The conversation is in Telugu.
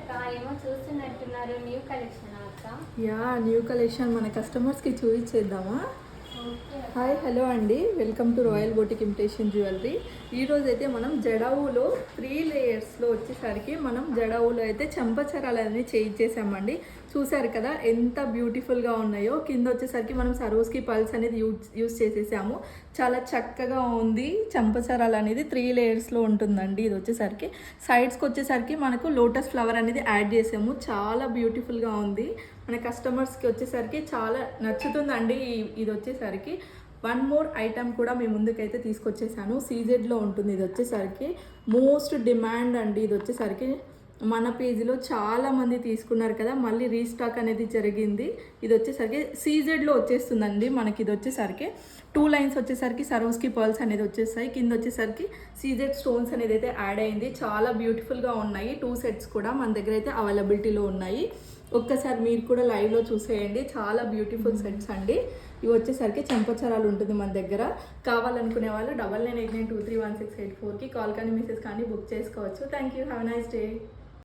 అక్క ఏమో చూస్తున్నట్టున్నారు న్యూ కలెక్షన్ అక్క. యా న్యూ కలెక్షన్ మన కస్టమర్స్కి చూపించేద్దామా. హాయ్ హలో అండి, welcome to royal boutique imitation jewellery. ఈరోజు అయితే మనం జడావులో 3 లేయర్స్లో వచ్చేసరికి మనం జడావులో అయితే చెంపచరాలు అనేది చేయించేసామండి. చూసారు కదా ఎంత బ్యూటిఫుల్గా ఉన్నాయో. కింద వచ్చేసరికి మనం సరోస్కి పల్స్ అనేది యూజ్ చేసేసాము. చాలా చక్కగా ఉంది. చెంపచరాలు అనేది 3 లేయర్స్లో ఉంటుందండి. ఇది వచ్చేసరికి సైడ్స్కి వచ్చేసరికి మనకు లోటస్ ఫ్లవర్ అనేది యాడ్ చేసాము. చాలా బ్యూటిఫుల్గా ఉంది. మన కస్టమర్స్కి వచ్చేసరికి చాలా నచ్చుతుందండి. ఇది వచ్చేసరికి వన్ మోర్ ఐటమ్ కూడా మీ ముందుకైతే తీసుకొచ్చేసాను. సీజెడ్లో ఉంటుంది. ఇది వచ్చేసరికి మోస్ట్ డిమాండ్ అండి. ఇది వచ్చేసరికి మన పేజీలో చాలామంది తీసుకున్నారు కదా, మళ్ళీ రీస్టాక్ అనేది జరిగింది. ఇది వచ్చేసరికి సీజెడ్లో వచ్చేస్తుందండి మనకి. ఇది వచ్చేసరికి 2 లైన్స్ వచ్చేసరికి సరోస్కి పర్ల్స్ అనేది వచ్చేస్తాయి. కింద వచ్చేసరికి సీజెడ్ స్టోన్స్ అనేది అయితే యాడ్ అయింది. చాలా బ్యూటిఫుల్గా ఉన్నాయి. 2 సెట్స్ కూడా మన దగ్గర అయితే అవైలబిలిటీలో ఉన్నాయి. ఒక్కసారి మీరు కూడా లైవ్లో చూసేయండి. చాలా బ్యూటిఫుల్ సెట్స్ అండి. ఇవి వచ్చేసరికి చెంపచరాలు ఉంటుంది మన దగ్గర. కావాలనుకునే వాళ్ళు 9989231684కి కాల్ కానీ మెసేజ్ కానీ బుక్ చేసుకోవచ్చు. Thank you. Have a nice day.